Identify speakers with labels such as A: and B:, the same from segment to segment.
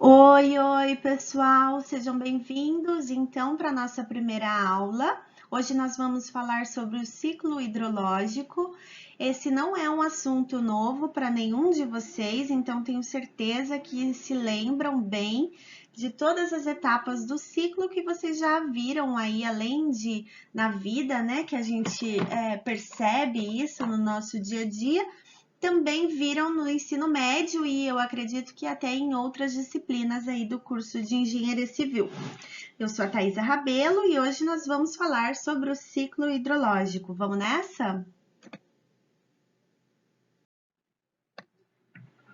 A: Oi, pessoal, sejam bem-vindos então para a nossa primeira aula. Hoje nós vamos falar sobre o ciclo hidrológico. Esse não é um assunto novo para nenhum de vocês, então tenho certeza que se lembram bem de todas as etapas do ciclo que vocês já viram aí, além de na vida, né, que a gente percebe isso no nosso dia a dia. Também viram no ensino médio e eu acredito que até em outras disciplinas aí do curso de Engenharia Civil. Eu sou a Thaisa Rabelo e hoje nós vamos falar sobre o ciclo hidrológico. Vamos nessa?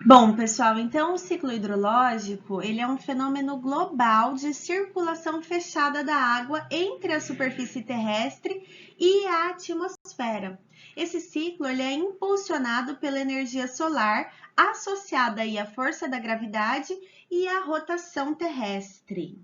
A: Bom, pessoal, então o ciclo hidrológico, ele é um fenômeno global de circulação fechada da água entre a superfície terrestre e a atmosfera. Esse ciclo ele é impulsionado pela energia solar associada aí à força da gravidade e à rotação terrestre.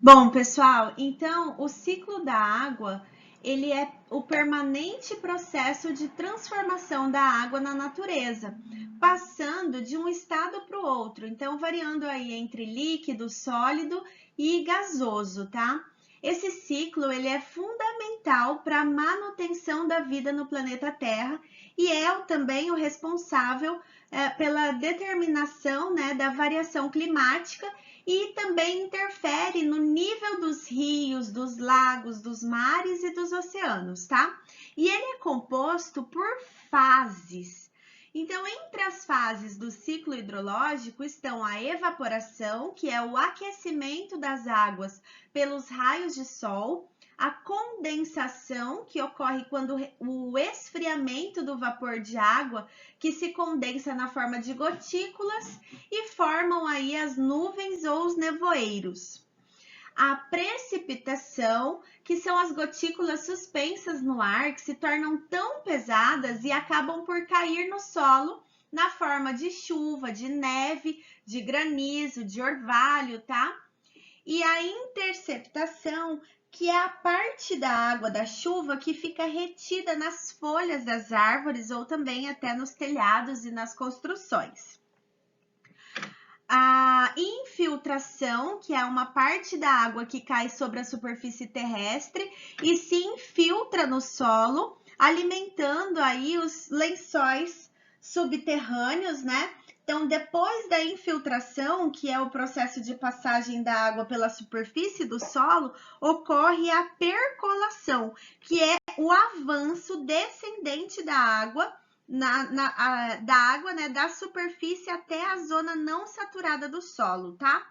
A: Bom, pessoal, então o ciclo da água, ele é o permanente processo de transformação da água na natureza, passando de um estado para o outro, então variando aí entre líquido, sólido e gasoso, tá? Esse ciclo ele é fundamental para a manutenção da vida no planeta Terra e é também o responsável pela determinação, né, da variação climática e também interfere no nível dos rios, dos lagos, dos mares e dos oceanos, tá? E ele é composto por fases. Então, entre as fases do ciclo hidrológico estão a evaporação, que é o aquecimento das águas pelos raios de sol, a condensação, que ocorre quando o esfriamento do vapor de água, que se condensa na forma de gotículas e formam aí as nuvens ou os nevoeiros. A precipitação, que são as gotículas suspensas no ar, que se tornam tão pesadas e acabam por cair no solo na forma de chuva, de neve, de granizo, de orvalho, tá? E a interceptação, que é a parte da água da chuva que fica retida nas folhas das árvores ou também até nos telhados e nas construções. A infiltração, que é uma parte da água que cai sobre a superfície terrestre e se infiltra no solo, alimentando aí os lençóis subterrâneos, né? Então, depois da infiltração, que é o processo de passagem da água pela superfície do solo, ocorre a percolação, que é o avanço descendente da água da água, né, da superfície até a zona não saturada do solo, tá?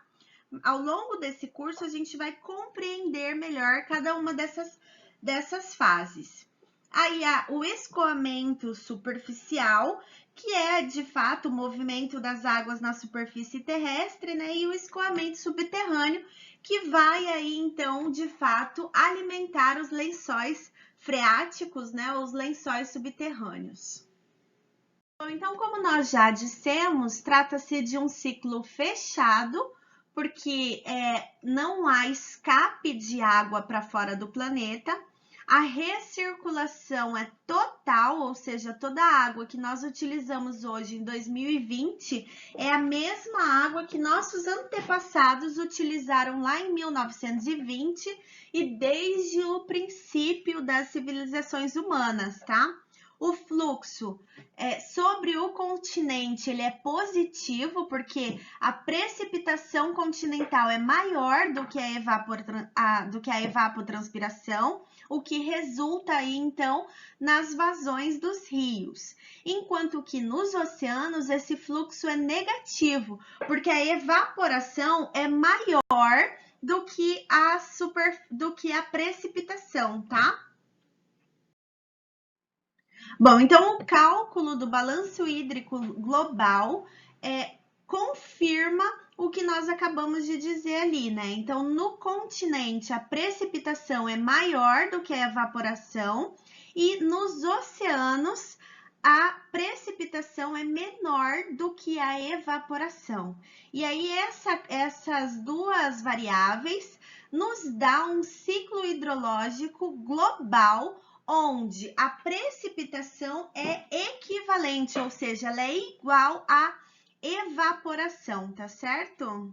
A: Ao longo desse curso, a gente vai compreender melhor cada uma dessas fases. Aí há o escoamento superficial, que é de fato o movimento das águas na superfície terrestre, né? E o escoamento subterrâneo, que vai aí então de fato alimentar os lençóis freáticos, né? Os lençóis subterrâneos. Então, como nós já dissemos, trata-se de um ciclo fechado, porque não há escape de água para fora do planeta. A recirculação é total, ou seja, toda a água que nós utilizamos hoje em 2020 é a mesma água que nossos antepassados utilizaram lá em 1920 e desde o princípio das civilizações humanas, tá? O fluxo sobre o continente ele é positivo, porque a precipitação continental é maior do que a evapotranspiração, o que resulta aí, então, nas vazões dos rios. Enquanto que nos oceanos esse fluxo é negativo, porque a evaporação é maior do que a precipitação, tá? Bom, então o cálculo do balanço hídrico global confirma o que nós acabamos de dizer ali, né? Então, no continente, a precipitação é maior do que a evaporação e nos oceanos, a precipitação é menor do que a evaporação. E aí, essas duas variáveis nos dá um ciclo hidrológico global onde a precipitação é equivalente, ou seja, ela é igual à evaporação, tá certo?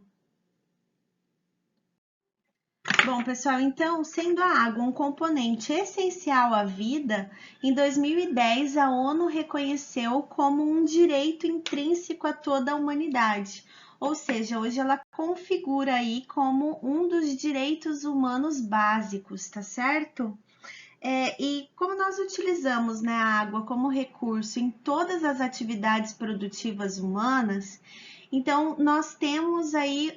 A: Bom, pessoal, então, sendo a água um componente essencial à vida, em 2010 a ONU reconheceu como um direito intrínseco a toda a humanidade. Ou seja, hoje ela configura aí como um dos direitos humanos básicos, tá certo? E como nós utilizamos, né, a água como recurso em todas as atividades produtivas humanas, então nós temos aí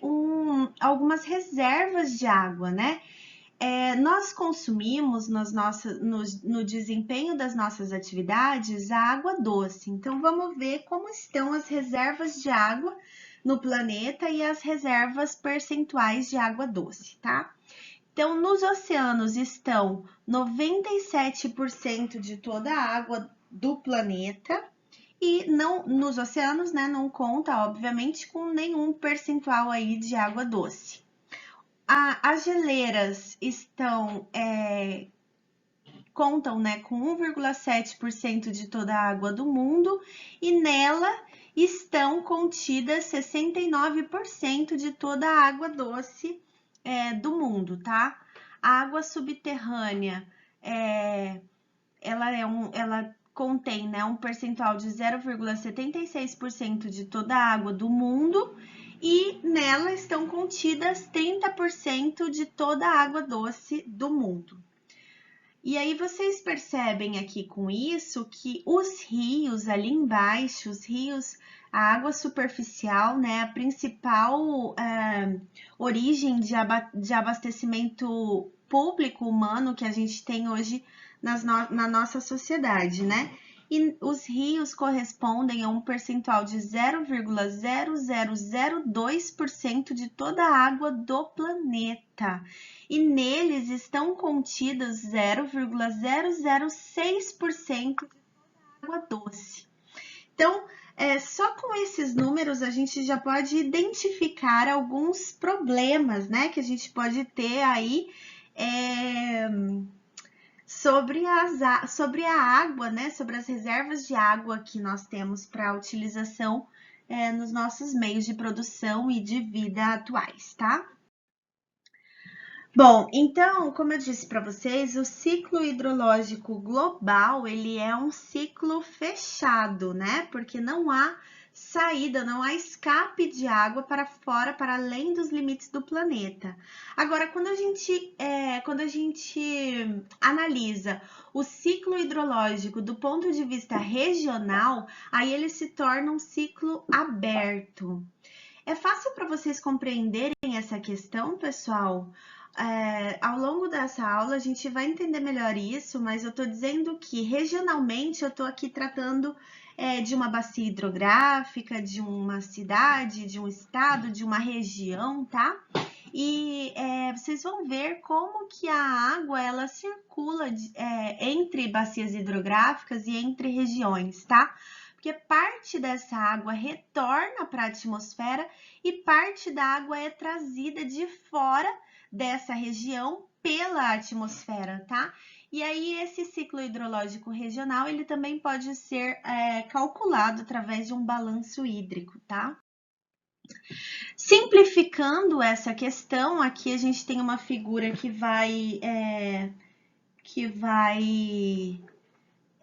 A: algumas reservas de água, né? Nós consumimos no desempenho das nossas atividades a água doce. Então vamos ver como estão as reservas de água no planeta e as reservas percentuais de água doce, tá? Então, nos oceanos estão 97% de toda a água do planeta e não nos oceanos, né, não conta, obviamente, com nenhum percentual aí de água doce. As geleiras contam, né, com 1,7% de toda a água do mundo e nela estão contidas 69% de toda a água doce do mundo, tá? A água subterrânea, ela contém, né, um percentual de 0,76% de toda a água do mundo e nela estão contidas 30% de toda a água doce do mundo. E aí vocês percebem aqui com isso que os rios ali embaixo, a água superficial, né, a principal origem de abastecimento público humano que a gente tem hoje na nossa sociedade, né? E os rios correspondem a um percentual de 0,0002% de toda a água do planeta. E neles estão contidos 0,006% de toda a água doce. Então, só com esses números a gente já pode identificar alguns problemas, né, que a gente pode ter aí sobre a água, né, sobre as reservas de água que nós temos para utilização nos nossos meios de produção e de vida atuais, tá? Bom, então, como eu disse para vocês, o ciclo hidrológico global, ele é um ciclo fechado, né? Porque não há saída, não há escape de água para fora, para além dos limites do planeta. Agora, quando a gente analisa o ciclo hidrológico do ponto de vista regional, aí ele se torna um ciclo aberto. É fácil para vocês compreenderem essa questão, pessoal? Ao longo dessa aula a gente vai entender melhor isso, mas eu estou dizendo que regionalmente eu estou aqui tratando de uma bacia hidrográfica, de uma cidade, de um estado, de uma região, tá? E vocês vão ver como que a água ela circula entre bacias hidrográficas e entre regiões, tá? Porque parte dessa água retorna para a atmosfera e parte da água é trazida de fora dessa região pela atmosfera, tá? E aí esse ciclo hidrológico regional, ele também pode ser calculado através de um balanço hídrico, tá? Simplificando essa questão, aqui a gente tem uma figura que vai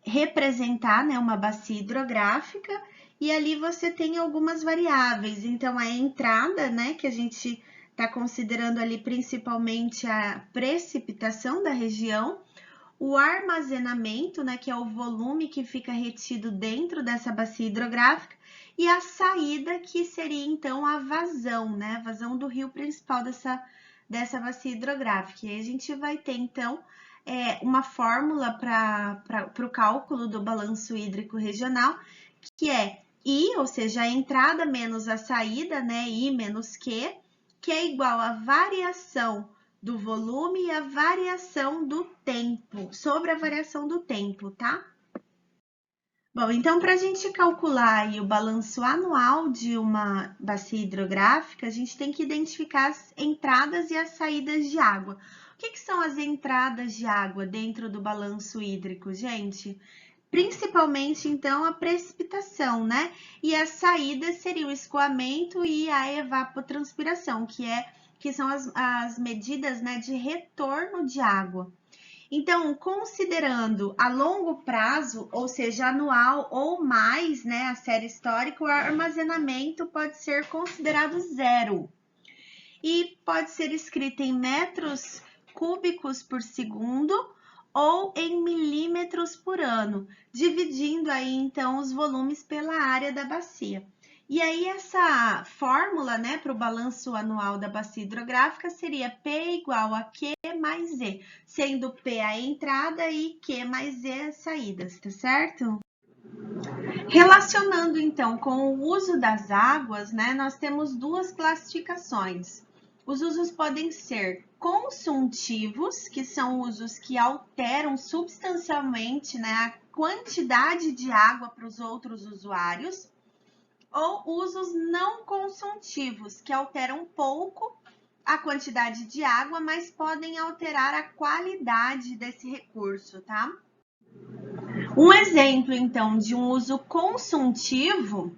A: representar, né, uma bacia hidrográfica e ali você tem algumas variáveis. Então, a entrada, né, que a gente está considerando ali principalmente a precipitação da região, o armazenamento, né, que é o volume que fica retido dentro dessa bacia hidrográfica, e a saída, que seria então a vazão, né, a vazão do rio principal dessa bacia hidrográfica. E aí a gente vai ter então uma fórmula para o cálculo do balanço hídrico regional, que é I, ou seja, a entrada menos a saída, né, I menos Q, que é igual à variação do volume e a variação do tempo, sobre a variação do tempo, tá? Bom, então, para a gente calcular aí o balanço anual de uma bacia hidrográfica, a gente tem que identificar as entradas e as saídas de água. O que são as entradas de água dentro do balanço hídrico, gente? principalmente, então, a precipitação, né? E a saída seria o escoamento e a evapotranspiração, que são as medidas, né, de retorno de água. Então, considerando a longo prazo, ou seja, anual ou mais, né, a série histórica, o armazenamento pode ser considerado zero. E pode ser escrito em metros cúbicos por segundo ou em milímetros por ano, dividindo aí então os volumes pela área da bacia. E aí essa fórmula, né, para o balanço anual da bacia hidrográfica seria P igual a Q mais Z, sendo P a entrada e Q mais Z as saídas, tá certo? Relacionando então com o uso das águas, né, nós temos duas classificações. Os usos podem ser consuntivos, que são usos que alteram substancialmente, né, a quantidade de água para os outros usuários, ou usos não consuntivos, que alteram pouco a quantidade de água, mas podem alterar a qualidade desse recurso, tá? Um exemplo, então, de um uso consuntivo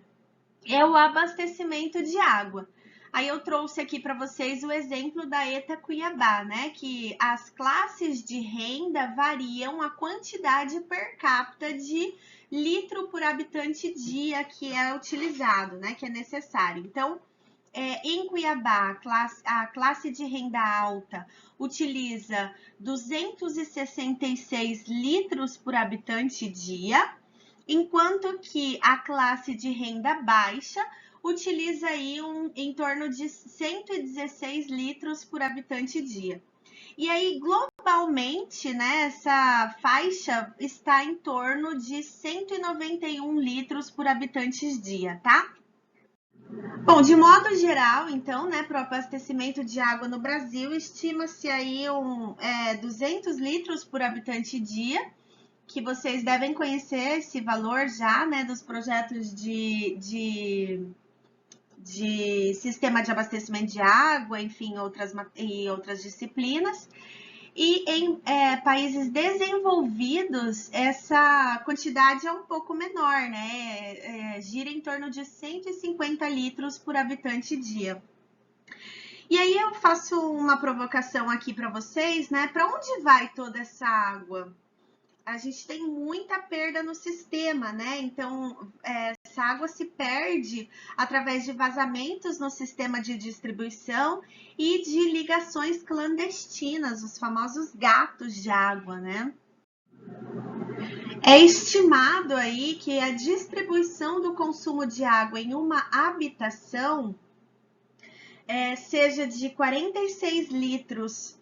A: é o abastecimento de água. Aí eu trouxe aqui para vocês o exemplo da ETA Cuiabá, né? Que as classes de renda variam a quantidade per capita de litro por habitante dia que é utilizado, né? Que é necessário. Então, em Cuiabá, a classe de renda alta utiliza 266 litros por habitante dia, enquanto que a classe de renda baixa utiliza aí em torno de 116 litros por habitante dia. E aí, globalmente, né, essa faixa está em torno de 191 litros por habitante dia, tá? Bom, de modo geral, então, né, para o abastecimento de água no Brasil, estima-se aí 200 litros por habitante dia, que vocês devem conhecer esse valor já, né, dos projetos de sistema de abastecimento de água, enfim, outras disciplinas. E em países desenvolvidos, essa quantidade é um pouco menor, né? Gira em torno de 150 litros por habitante dia. E aí eu faço uma provocação aqui para vocês, né? Para onde vai toda essa água? A gente tem muita perda no sistema, né? Então, essa água se perde através de vazamentos no sistema de distribuição e de ligações clandestinas, os famosos gatos de água, né? É estimado aí que a distribuição do consumo de água em uma habitação seja de 46 litros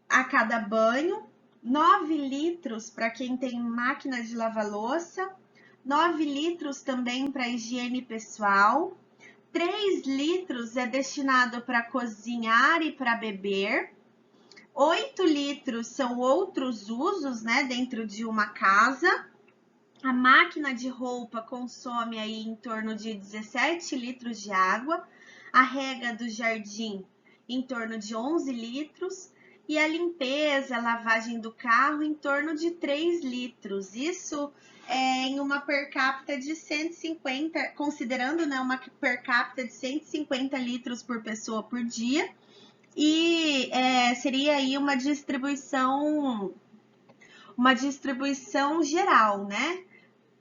A: a cada banho, 9 litros para quem tem máquina de lavar louça, 9 litros também para higiene pessoal, 3 litros é destinado para cozinhar e para beber, 8 litros são outros usos, né, dentro de uma casa. A máquina de roupa consome aí em torno de 17 litros de água, a rega do jardim em torno de 11 litros, e a limpeza, a lavagem do carro em torno de 3 litros. Isso em uma per capita de 150, considerando, né, uma per capita de 150 litros por pessoa por dia. E seria aí uma distribuição geral, né?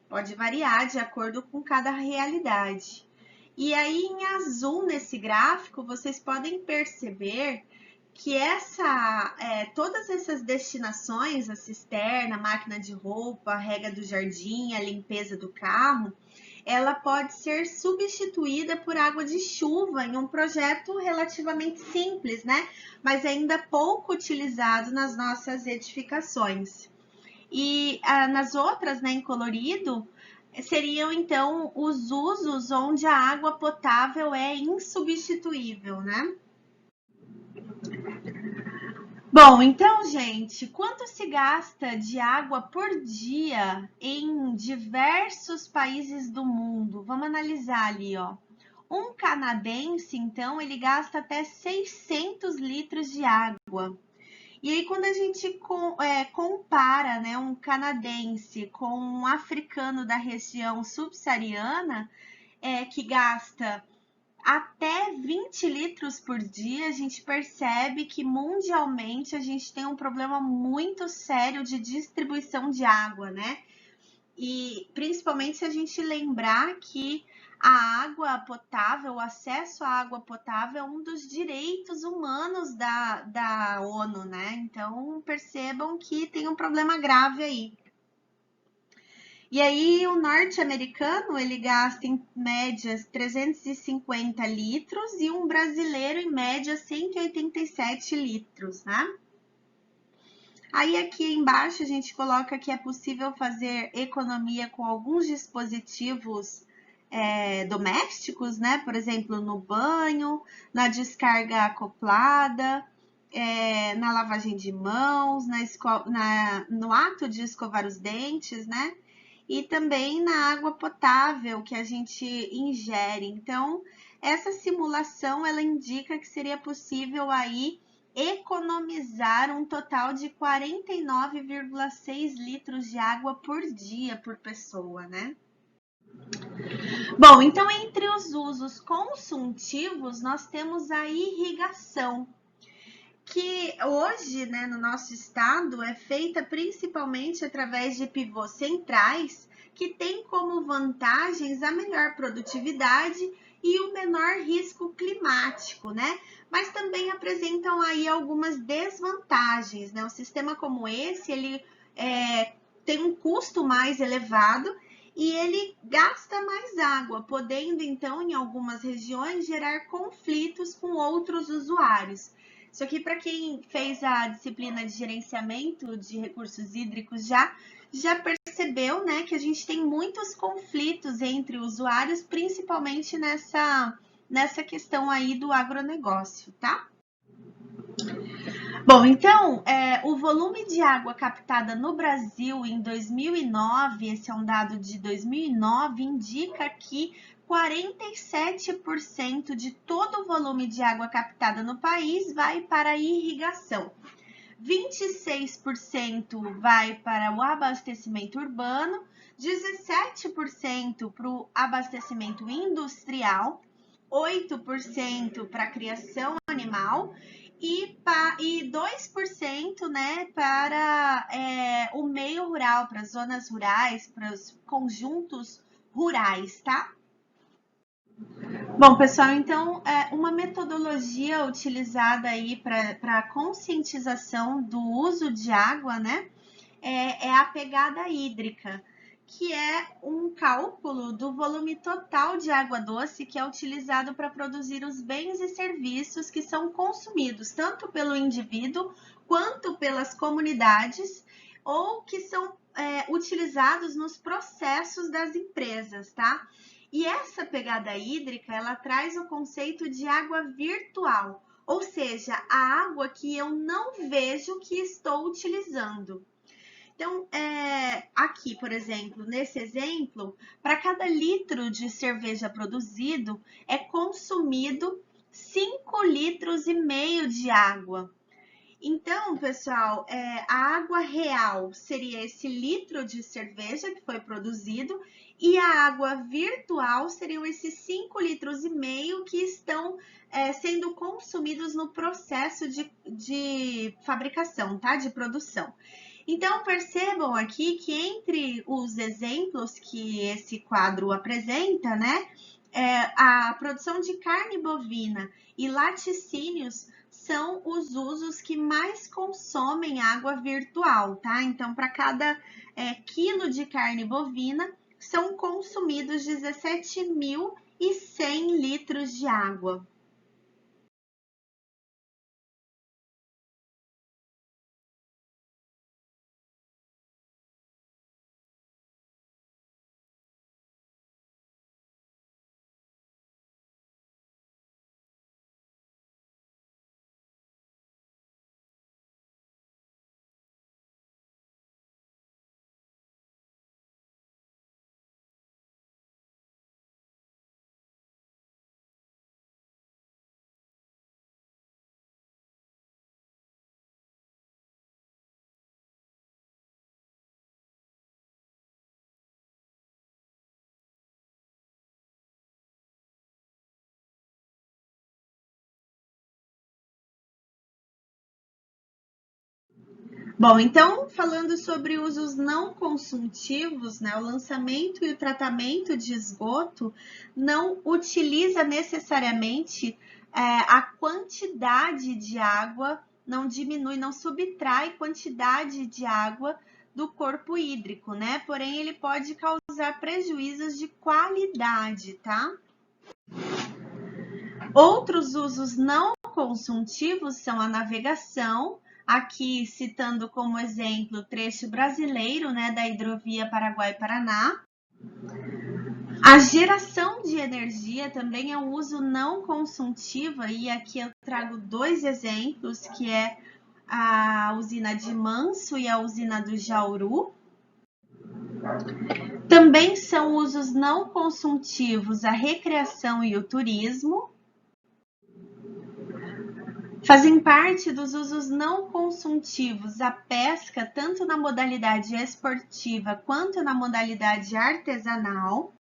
A: Pode variar de acordo com cada realidade. E aí, em azul nesse gráfico, vocês podem perceber que todas essas destinações, a cisterna, a máquina de roupa, a rega do jardim, a limpeza do carro, ela pode ser substituída por água de chuva em um projeto relativamente simples, né? Mas ainda pouco utilizado nas nossas edificações. E nas outras, né, em colorido, seriam então os usos onde a água potável é insubstituível, né? Bom, então, gente, quanto se gasta de água por dia em diversos países do mundo? Vamos analisar ali, ó. Um canadense, então, ele gasta até 600 litros de água. E aí, quando a gente compara, né, um canadense com um africano da região subsaariana, que gasta até 20 litros por dia, a gente percebe que mundialmente a gente tem um problema muito sério de distribuição de água, né? E principalmente se a gente lembrar que a água potável, o acesso à água potável é um dos direitos humanos da ONU, né? Então percebam que tem um problema grave aí. E aí o norte-americano ele gasta em média 350 litros e um brasileiro em média 187 litros, né? Aí aqui embaixo a gente coloca que é possível fazer economia com alguns dispositivos domésticos, né? Por exemplo, no banho, na descarga acoplada, na lavagem de mãos, no ato de escovar os dentes, né? E também na água potável que a gente ingere. Então, essa simulação ela indica que seria possível aí economizar um total de 49,6 litros de água por dia por pessoa, né? Bom, então entre os usos consultivos, nós temos a irrigação, que hoje, né, no nosso estado, é feita principalmente através de pivôs centrais, que tem como vantagens a melhor produtividade e o menor risco climático, né? Mas também apresentam aí algumas desvantagens, né? Um sistema como esse, ele tem um custo mais elevado e ele gasta mais água, podendo então, em algumas regiões, gerar conflitos com outros usuários. Isso aqui, para quem fez a disciplina de gerenciamento de recursos hídricos já percebeu, né, que a gente tem muitos conflitos entre usuários, principalmente nessa questão aí do agronegócio, tá? Bom, então, o volume de água captada no Brasil em 2009, esse é um dado de 2009, indica que 47% de todo o volume de água captada no país vai para a irrigação. 26% vai para o abastecimento urbano, 17% para o abastecimento industrial, 8% para a criação animal e 2%, né, para o meio rural, para as zonas rurais, para os conjuntos rurais, tá? Bom, pessoal, então, uma metodologia utilizada aí para conscientização do uso de água, né, é a pegada hídrica, que é um cálculo do volume total de água doce que é utilizado para produzir os bens e serviços que são consumidos tanto pelo indivíduo quanto pelas comunidades ou que são utilizados nos processos das empresas, tá? E essa pegada hídrica, ela traz o conceito de água virtual, ou seja, a água que eu não vejo que estou utilizando. Então, aqui, por exemplo, nesse exemplo, para cada litro de cerveja produzido, é consumido 5 litros e meio de água. Então, pessoal, a água real seria esse litro de cerveja que foi produzido e a água virtual seriam esses 5 litros e meio que estão sendo consumidos no processo de fabricação, tá? De produção. Então, percebam aqui que entre os exemplos que esse quadro apresenta, né, a produção de carne bovina e laticínios são os usos que mais consomem água virtual, tá? Então, para cada quilo de carne bovina, são consumidos 17.100 litros de água. Bom, então, falando sobre usos não consultivos, né, o lançamento e o tratamento de esgoto não utiliza necessariamente a quantidade de água, não diminui, não subtrai quantidade de água do corpo hídrico, né? Porém, ele pode causar prejuízos de qualidade, tá? Outros usos não consultivos são a navegação, aqui citando como exemplo o trecho brasileiro, né, da hidrovia Paraguai-Paraná. A geração de energia também é um uso não consultivo, e aqui eu trago dois exemplos, que é a usina de Manso e a usina do Jauru. Também são usos não consultivos a recreação e o turismo. Fazem parte dos usos não consultivos a pesca, tanto na modalidade esportiva quanto na modalidade artesanal.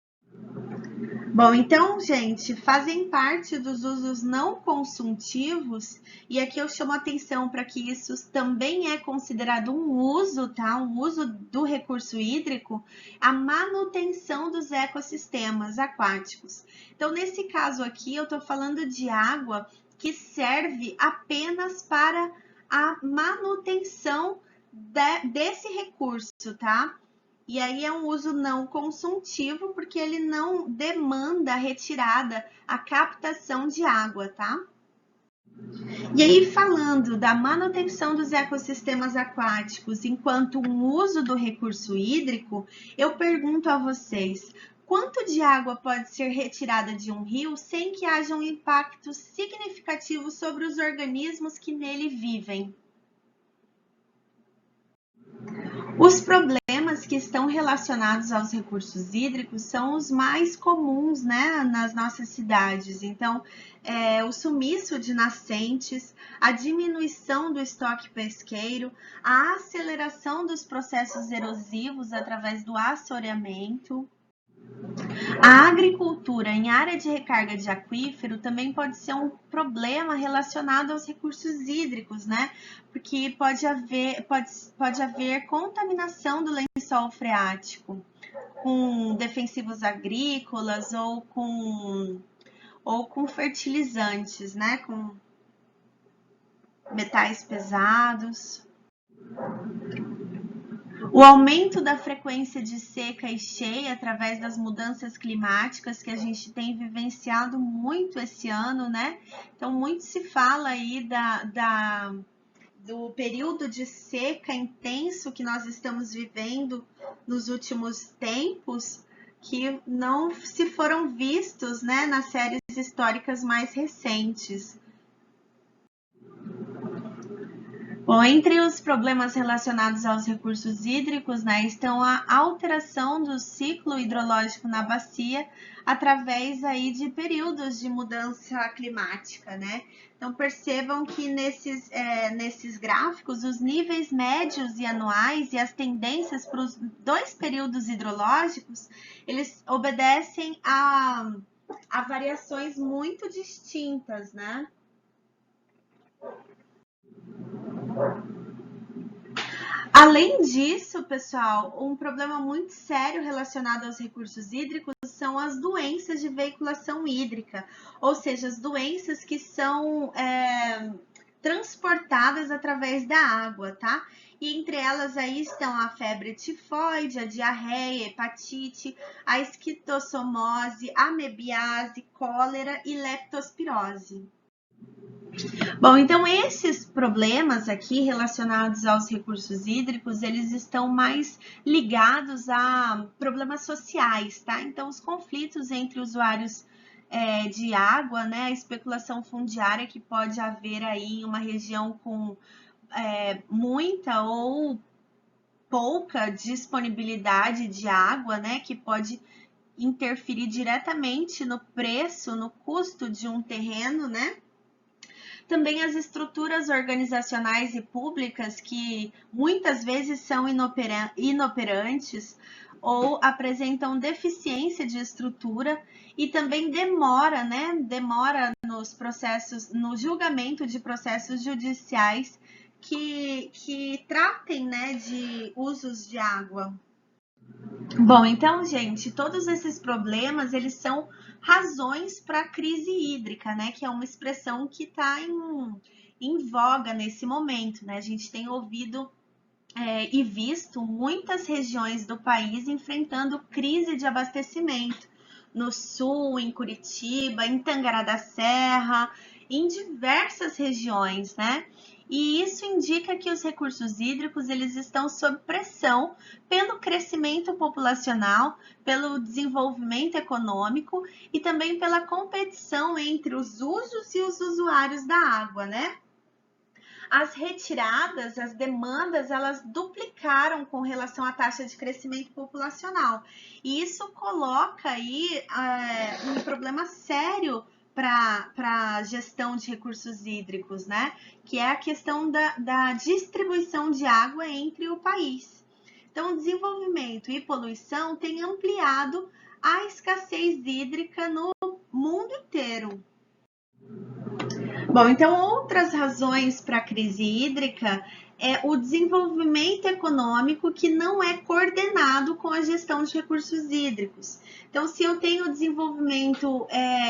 A: Bom, então, gente, fazem parte dos usos não consultivos, e aqui eu chamo a atenção para que isso também é considerado um uso, tá? Um uso do recurso hídrico, a manutenção dos ecossistemas aquáticos. Então, nesse caso aqui, eu estou falando de água que serve apenas para a manutenção desse recurso, tá? E aí é um uso não consultivo, porque ele não demanda a retirada, a captação de água, tá? E aí, falando da manutenção dos ecossistemas aquáticos enquanto um uso do recurso hídrico, eu pergunto a vocês, quanto de água pode ser retirada de um rio sem que haja um impacto significativo sobre os organismos que nele vivem? Os problemas que estão relacionados aos recursos hídricos são os mais comuns, né, nas nossas cidades. Então, o sumiço de nascentes, a diminuição do estoque pesqueiro, a aceleração dos processos erosivos através do assoreamento. A agricultura em área de recarga de aquífero também pode ser um problema relacionado aos recursos hídricos, né? Porque pode haver contaminação do lençol freático com defensivos agrícolas ou com fertilizantes, né? Com metais pesados. O aumento da frequência de seca e cheia através das mudanças climáticas que a gente tem vivenciado muito esse ano, né? Então, muito se fala aí do período de seca intenso que nós estamos vivendo nos últimos tempos, que não se foram vistos, né, nas séries históricas mais recentes. Bom, entre os problemas relacionados aos recursos hídricos, né, estão a alteração do ciclo hidrológico na bacia através aí de períodos de mudança climática, né? Então, percebam que nesses gráficos, os níveis médios e anuais e as tendências para os dois períodos hidrológicos, eles obedecem a variações muito distintas, né? Além disso, pessoal, um problema muito sério relacionado aos recursos hídricos são as doenças de veiculação hídrica, ou seja, as doenças que são transportadas através da água, tá? E entre elas aí estão a febre tifoide, a diarreia, a hepatite, a esquistossomose, a amebiase, cólera e leptospirose. Bom, então esses problemas aqui relacionados aos recursos hídricos, eles estão mais ligados a problemas sociais, tá? Então, os conflitos entre usuários de água, né? A especulação fundiária que pode haver aí em uma região com muita ou pouca disponibilidade de água, né? Que pode interferir diretamente no preço, no custo de um terreno, né? Também as estruturas organizacionais e públicas que muitas vezes são inoperantes ou apresentam deficiência de estrutura e também demora, né? Demora nos processos, no julgamento de processos judiciais que tratem, né, de usos de água. Bom, então, gente, todos esses problemas, eles são razões para a crise hídrica, né, que é uma expressão que está em voga nesse momento, né? A gente tem ouvido e visto muitas regiões do país enfrentando crise de abastecimento. No sul, em Curitiba, em Tangará da Serra, em diversas regiões, né? E isso indica que os recursos hídricos eles estão sob pressão pelo crescimento populacional, pelo desenvolvimento econômico e também pela competição entre os usos e os usuários da água, né? As retiradas, as demandas, elas duplicaram com relação à taxa de crescimento populacional. E isso coloca aí um problema sério para a gestão de recursos hídricos, né? Que é a questão da distribuição de água entre o país. Então, o desenvolvimento e poluição têm ampliado a escassez hídrica no mundo inteiro. Bom, então outras razões para a crise hídrica é o desenvolvimento econômico que não é coordenado com a gestão de recursos hídricos. Então, se eu tenho desenvolvimento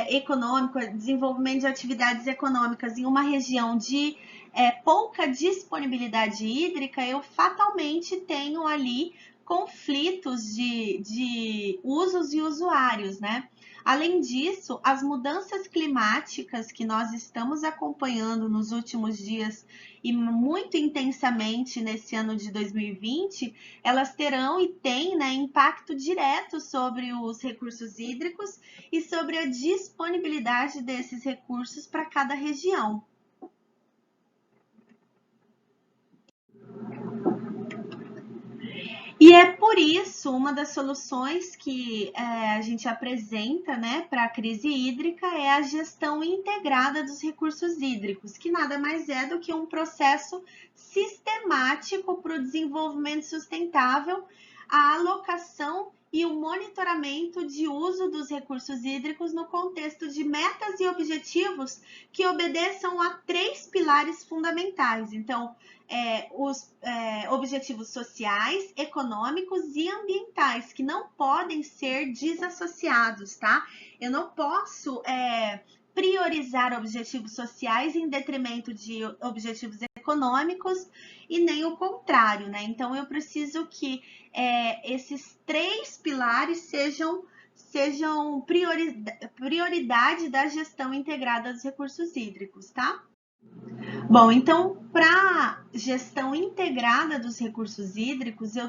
A: econômico, desenvolvimento de atividades econômicas em uma região de pouca disponibilidade hídrica, eu fatalmente tenho ali conflitos de usos e usuários, né? Além disso, as mudanças climáticas que nós estamos acompanhando nos últimos dias e muito intensamente nesse ano de 2020, elas terão e têm, né, impacto direto sobre os recursos hídricos e sobre a disponibilidade desses recursos para cada região. E é por isso, uma das soluções que a gente apresenta, né, para a crise hídrica é a gestão integrada dos recursos hídricos, que nada mais é do que um processo sistemático para o desenvolvimento sustentável, a alocação e o monitoramento de uso dos recursos hídricos no contexto de metas e objetivos que obedeçam a 3 pilares fundamentais. Então, os objetivos sociais, econômicos e ambientais, que não podem ser desassociados, tá? Eu não posso priorizar objetivos sociais em detrimento de objetivos econômicos e nem o contrário, né? Então, eu preciso que esses 3 pilares sejam prioridade da gestão integrada dos recursos hídricos, tá? Bom, então, para gestão integrada dos recursos hídricos, eu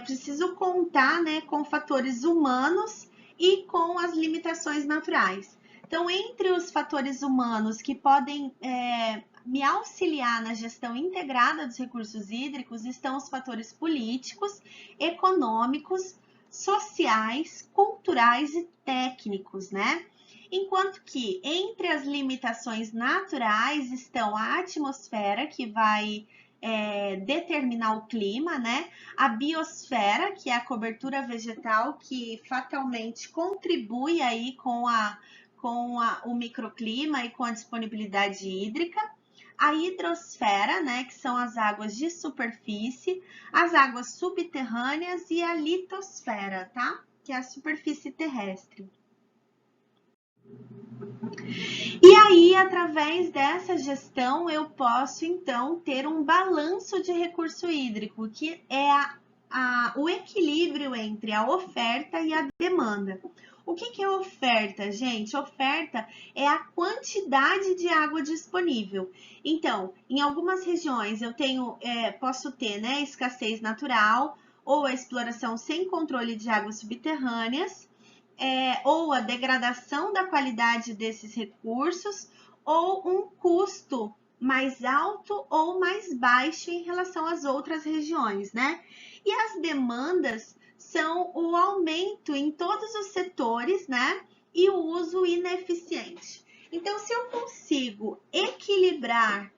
A: preciso contar, né, com fatores humanos e com as limitações naturais. Então, entre os fatores humanos que podem me auxiliar na gestão integrada dos recursos hídricos estão os fatores políticos, econômicos, sociais, culturais e técnicos, né? Enquanto que entre as limitações naturais estão a atmosfera, que vai determinar o clima, né? A biosfera, que é a cobertura vegetal, que fatalmente contribui aí com o microclima e com a disponibilidade hídrica. A hidrosfera, né, que são as águas de superfície, as águas subterrâneas e a litosfera, tá? Que é a superfície terrestre. E aí, através dessa gestão, eu posso, então, ter um balanço de recurso hídrico, que é o equilíbrio entre a oferta e a demanda. O que é oferta, gente? Oferta é a quantidade de água disponível. Então, em algumas regiões eu posso ter, né, escassez natural ou a exploração sem controle de águas subterrâneas, ou a degradação da qualidade desses recursos, ou um custo mais alto ou mais baixo em relação às outras regiões, né? E as demandas são o aumento em todos os setores, né? E o uso ineficiente. Então, se eu consigo equilibrar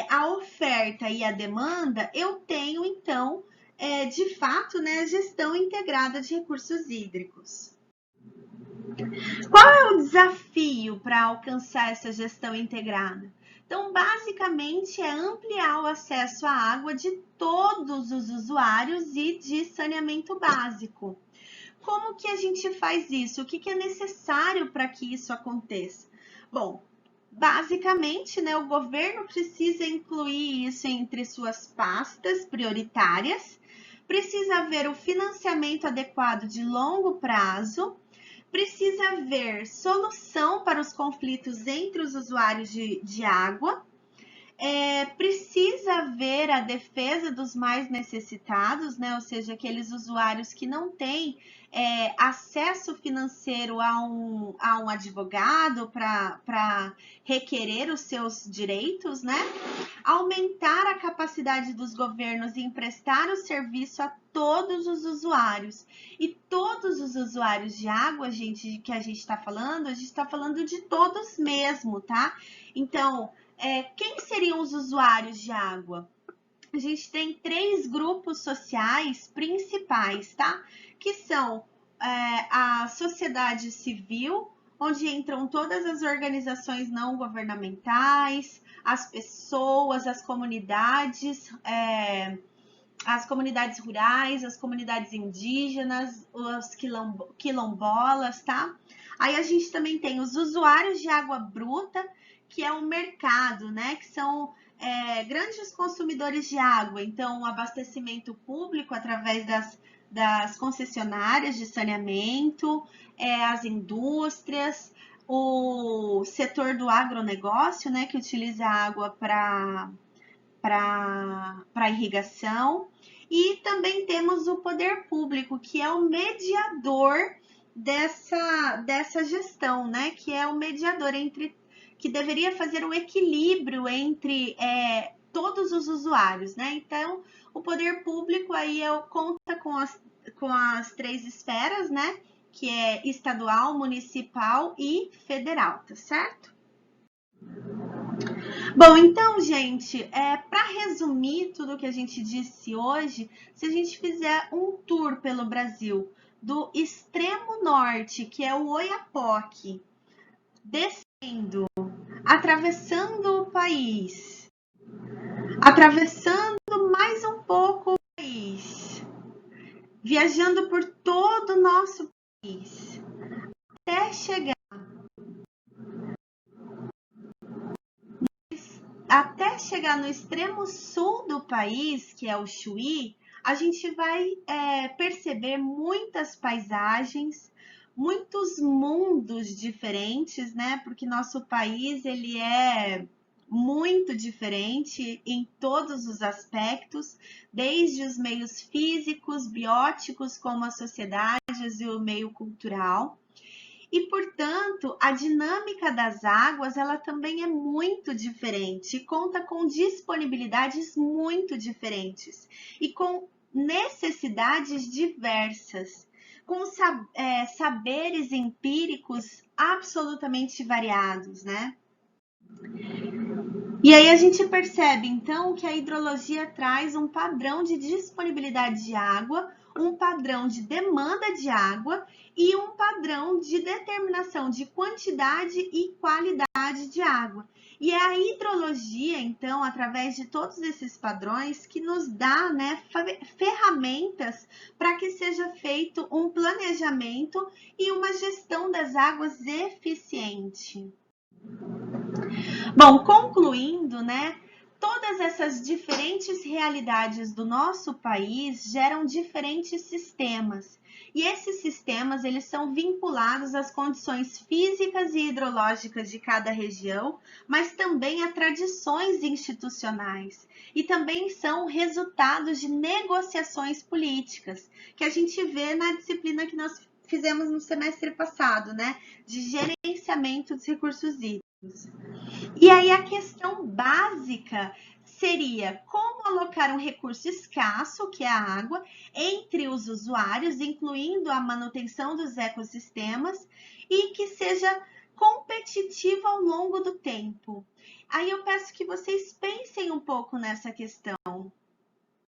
A: a oferta e a demanda, eu tenho, então, de fato, né, a gestão integrada de recursos hídricos. Qual é o desafio para alcançar essa gestão integrada? Então, basicamente, é ampliar o acesso à água de todos os usuários e de saneamento básico. Como que a gente faz isso? O que é necessário para que isso aconteça? Bom, basicamente, né, o governo precisa incluir isso entre suas pastas prioritárias, precisa haver o financiamento adequado de longo prazo, precisa haver solução para os conflitos entre os usuários de água, precisa haver a defesa dos mais necessitados, né? Ou seja, aqueles usuários que não têm acesso financeiro a um advogado para requerer os seus direitos, né? Aumentar a capacidade dos governos em prestar o serviço a todos os usuários. E todos os usuários de água, gente, que a gente está falando, a gente está falando de todos mesmo, tá? Então, quem seriam os usuários de água? A gente tem 3 grupos sociais principais, tá? Que são a sociedade civil, onde entram todas as organizações não governamentais, as pessoas, as comunidades rurais, as comunidades indígenas, os quilombolas, tá? Aí a gente também tem os usuários de água bruta, que é o mercado, né? Que são grandes consumidores de água, então o abastecimento público através das concessionárias de saneamento, as indústrias, o setor do agronegócio, né? Que utiliza água para irrigação, e também temos o poder público, que é o mediador dessa gestão, né? Que é o mediador que deveria fazer o equilíbrio entre todos os usuários, né? Então, o poder público aí conta com as 3 esferas, né? Que é estadual, municipal e federal, tá certo? Bom, então, gente, para resumir tudo que a gente disse hoje, se a gente fizer um tour pelo Brasil, do extremo norte, que é o Oiapoque, descendo, atravessando o país, atravessando mais um pouco o país, viajando por todo o nosso país, até chegar no extremo sul do país, que é o Chuí, a gente vai perceber muitas paisagens, muitos mundos diferentes, né? Porque nosso país ele é muito diferente em todos os aspectos, desde os meios físicos, bióticos, como as sociedades e o meio cultural. E, portanto, a dinâmica das águas, ela também é muito diferente, conta com disponibilidades muito diferentes e com necessidades diversas, com saberes empíricos absolutamente variados, né? E aí a gente percebe, então, que a hidrologia traz um padrão de disponibilidade de água, um padrão de demanda de água e um padrão de determinação de quantidade e qualidade de água. E é a hidrologia, então, através de todos esses padrões, que nos dá, né, ferramentas para que seja feito um planejamento e uma gestão das águas eficiente. Bom, concluindo, né? Todas essas diferentes realidades do nosso país geram diferentes sistemas. E esses sistemas, eles são vinculados às condições físicas e hidrológicas de cada região, mas também a tradições institucionais. E também são resultados de negociações políticas, que a gente vê na disciplina que nós fizemos no semestre passado, né? De gerenciamento dos recursos hídricos. E aí a questão básica seria como alocar um recurso escasso, que é a água, entre os usuários, incluindo a manutenção dos ecossistemas e que seja competitivo ao longo do tempo. Aí eu peço que vocês pensem um pouco nessa questão.